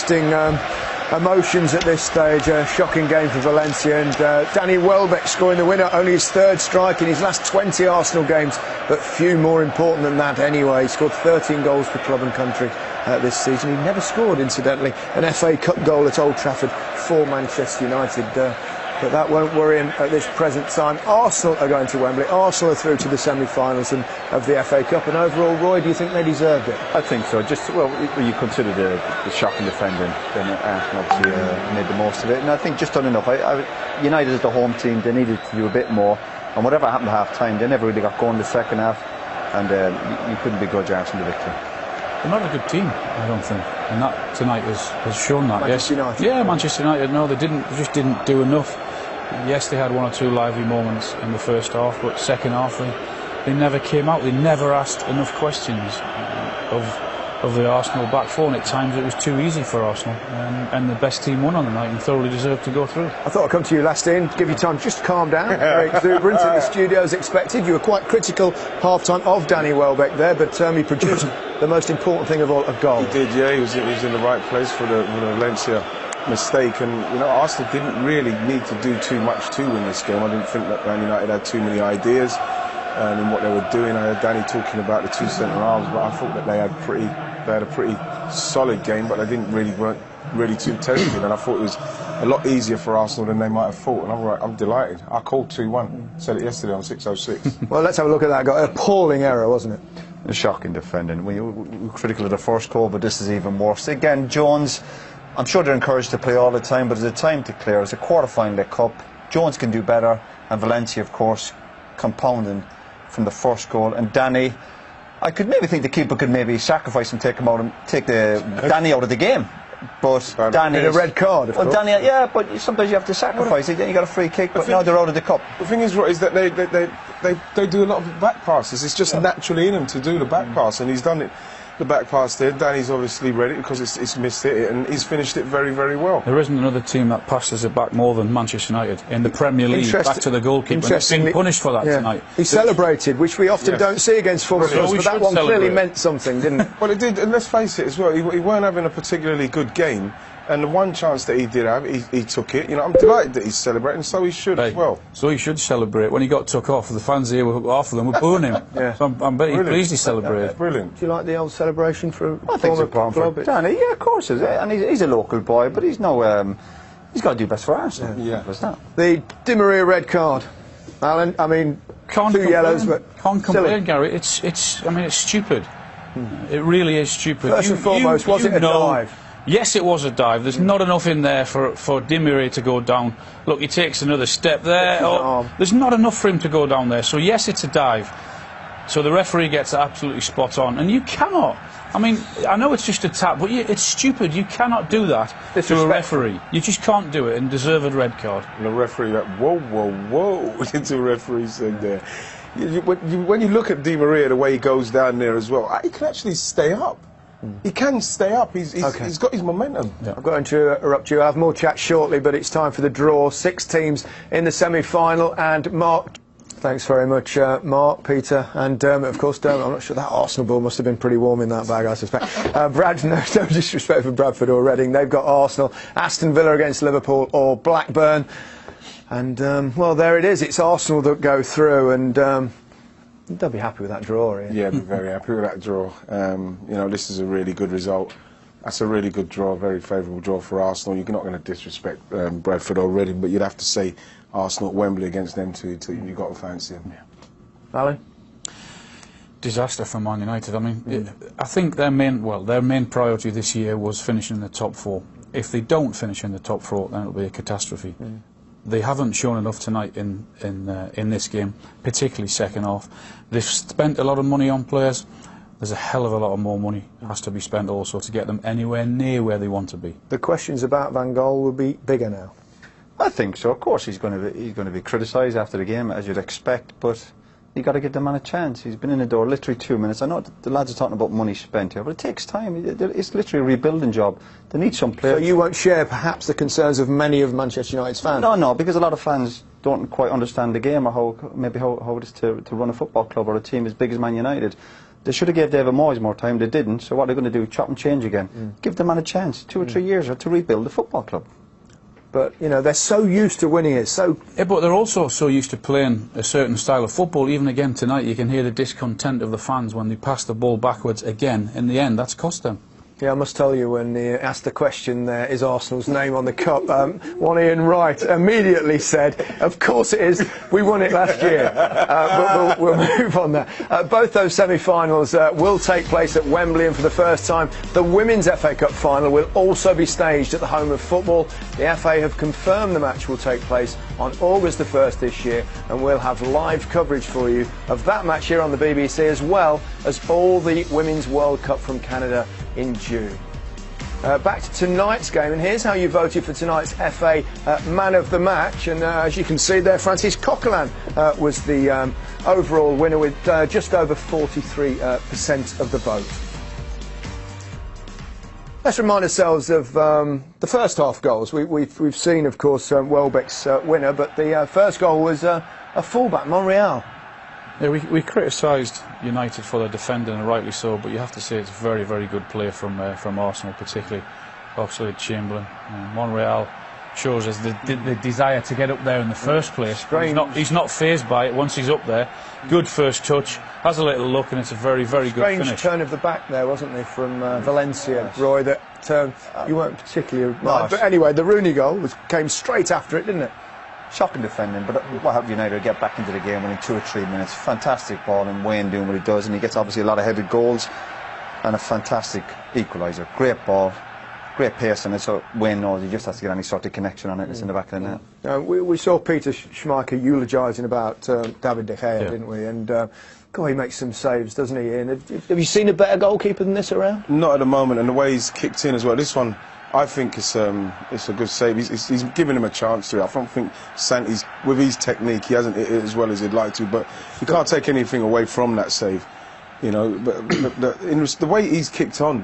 interesting emotions at this stage. A shocking game for Valencia, and Danny Welbeck scoring the winner, only his third strike in his last 20 Arsenal games, but few more important than that anyway. He scored 13 goals for club and country this season. He never scored, incidentally, an FA Cup goal at Old Trafford for Manchester United. But that won't worry him at this present time. Arsenal are going to Wembley. Arsenal are through to the semi-finals of the FA Cup. And overall, Roy, do you think they deserved it? I think so. Just, well, you consider the shocking defending, then Arsenal obviously made the most of it. And I think just done enough. United as the home team, they needed to do a bit more. And whatever happened at half-time, they never really got going in the second half. And you couldn't begrudge Arsenal the victory. They're not a good team, I don't think. And that tonight has shown that. Manchester United? Yeah, Manchester United, no, they just didn't do enough. Yes, they had one or two lively moments in the first half, but second half they never came out. They never asked enough questions of the Arsenal back four, and at times it was too easy for Arsenal, and the best team won on the night and thoroughly deserved to go through. I thought I'd come to you last in, give you time just to calm down. Very exuberant in the studio as expected. You were quite critical half-time of Danny Welbeck there, but he produced the most important thing of all, a goal. He did, yeah. He was in the right place for the Valencia mistake, and Arsenal didn't really need to do too much to win this game. I didn't think that Man United had too many ideas in what they were doing. I heard Danny talking about the two centre halves, but I thought that they had a pretty solid game, but they weren't really too tested, and I thought it was a lot easier for Arsenal than they might have thought, and I'm delighted. I called 2-1, said it yesterday on 606. Well, let's have a look at that goal. Appalling error, wasn't it? A shocking defending. We were critical of the first goal, but this is even worse. Again, Jones, I'm sure they're encouraged to play all the time, but there's a time to clear. It's a quarter-final cup. Jones can do better, and Valencia, of course, compounding from the first goal. And Danny, I could maybe think the keeper could maybe sacrifice and take Danny out of the game. But Danny, a red card, of course. Danny, yeah, but sometimes you have to sacrifice it. Then you got a free kick, but now they're out of the cup. The thing is, right, is that they do a lot of back passes. It's just naturally in him to do the back pass, and he's done it. The back pass there, Danny's obviously read it because it's missed it, and he's finished it very, very well. There isn't another team that passes it back more than Manchester United in the Premier League, back to the goalkeeper. He's been punished for that tonight. He celebrated, which we often don't see against footballers, but that one clearly meant something, didn't it? Well, it did, and let's face it as well, he weren't having a particularly good game, and the one chance that he did have, he took it. I'm delighted that he's celebrating, so he should as well. So he should celebrate. When he got took off, the fans here, half of them were booing him. So I'm very pleased he celebrated. Brilliant. Do you like the old celebration for a former club? Danny, yeah, of course, and he's a local boy, but he's no, he's got to do best for Arsenal. Yeah. The Di Maria red card, Alan. I mean, two yellows, but can't complain, Gary. It's stupid. It really is stupid. First and foremost, was it a dive? Yes, it was a dive. There's not enough in there for Di Maria to go down. Look, he takes another step there. There's not enough for him to go down there. So yes, it's a dive. So the referee gets it absolutely spot on. And you cannot. I mean, I know it's just a tap, but it's stupid. You cannot do that to a referee. You just can't do it and deserve a red card. And the referee went, whoa, into the referee said there. When you look at Di Maria, the way he goes down there as well, he can actually stay up. He can stay up. He's got his momentum. Yeah. I'm going to interrupt you. I'll have more chat shortly, but it's time for the draw. 6 teams in the semi-final, and Mark. Thanks very much, Mark, Peter, and Dermot. Of course, Dermot. I'm not sure that Arsenal ball must have been pretty warm in that bag, I suspect. Brad, no disrespect for Bradford or Reading. They've got Arsenal, Aston Villa against Liverpool, or Blackburn. And well, there it is. It's Arsenal that go through, and. They'll be happy with that draw, Ian. Yeah, they'll be very happy with that draw. This is a really good result. That's a really good draw, very favourable draw for Arsenal. You're not going to disrespect Bradford or Reading, but you'd have to say Arsenal at Wembley against them two. You've got to fancy them. Yeah. Alan? Disaster for Man United. I mean, I think their main priority this year was finishing in the top 4. If they don't finish in the top 4, then it'll be a catastrophe. They haven't shown enough tonight in this game, particularly second half. They've spent a lot of money on players. There's a hell of a lot of more money has to be spent also to get them anywhere near where they want to be. The questions about Van Gaal will be bigger now. I think so. Of course, he's going to be criticised after the game, as you'd expect, but you've got to give the man a chance. He's been in the door literally 2 minutes. I know the lads are talking about money spent here, but it takes time. It's literally a rebuilding job. They need some players. So you won't share perhaps the concerns of many of Manchester United's fans? No, because a lot of fans don't quite understand the game, or how it is to run a football club or a team as big as Man United. They should have gave David Moyes more time. They didn't. So what are they going to do? Chop and change again? Give the man a chance, 2 or 3 years, or to rebuild the football club. But, you know, they're so used to winning it, so... Yeah, but they're also so used to playing a certain style of football. Even again tonight, you can hear the discontent of the fans when they pass the ball backwards again. In the end, that's cost them. Yeah, I must tell you, when he asked the question there, is Arsenal's name on the cup, one Ian Wright immediately said, of course it is, we won it last year. But we'll move on there. Both those semi-finals will take place at Wembley, and for the first time, the Women's FA Cup final will also be staged at the home of football. The FA have confirmed the match will take place on August the 1st this year, and we'll have live coverage for you of that match here on the BBC, as well as all the Women's World Cup from Canada in June. Back to tonight's game, and here's how you voted for tonight's FA Man of the Match. And as you can see there, Francis Coquelin was the overall winner with just over 43% of the vote. Let's remind ourselves of the first half goals. We've seen, of course, Welbeck's winner, but the first goal was a fullback, Monreal. Yeah, we criticised United for their defending, and rightly so, but you have to say it's very, very good play from Arsenal, particularly Oxlade-Chamberlain. Monreal shows us the desire to get up there in the first place. He's not fazed by it once he's up there. Good first touch, has a little look, and it's a very, very good finish. Strange turn of the back there, wasn't there, from Valencia, Roy, that you weren't particularly... But anyway, the Rooney goal came straight after it, didn't it? Shocking defending, but what helped United get back into the game within 2 or 3 minutes. Fantastic ball, and Wayne doing what he does, and he gets obviously a lot of headed goals and a fantastic equaliser. Great ball, great pace, and so Wayne knows he just has to get any sort of connection on it. It's in the back of the net. We saw Peter Schmeichel eulogising about David De Gea, didn't we? And God, he makes some saves, doesn't he? And have you seen a better goalkeeper than this around? Not at the moment, and the way he's kicked in as well. This one, I think it's a good save. He's giving him a chance to it. I don't think Santi's, with his technique, he hasn't hit it as well as he'd like to, but you can't take anything away from that save. You know, but the way he's kicked on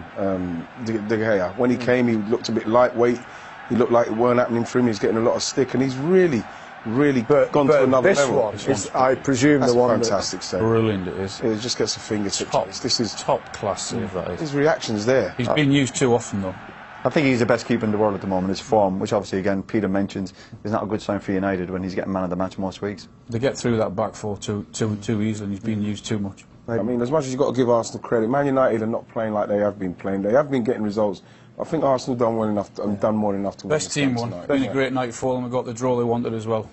De Gea, when he came, he looked a bit lightweight. He looked like it weren't happening for him. He's getting a lot of stick, and he's really gone to another level. This one is, I presume, the one fantastic save. Brilliant it is. It just gets a fingertip. This is top class save, that is. His reaction's there. He's been used too often, though. I think he's the best keeper in the world at the moment. His form, which obviously again Peter mentions, is not a good sign for United when he's getting man of the match most weeks. They get through that back four too easily, and he's been used too much. I mean, as much as you've got to give Arsenal credit, Man United are not playing like they have been playing. They have been getting results. I think Arsenal done well enough and done more than enough to win. Best team won. Been a great night for them. We got the draw they wanted as well.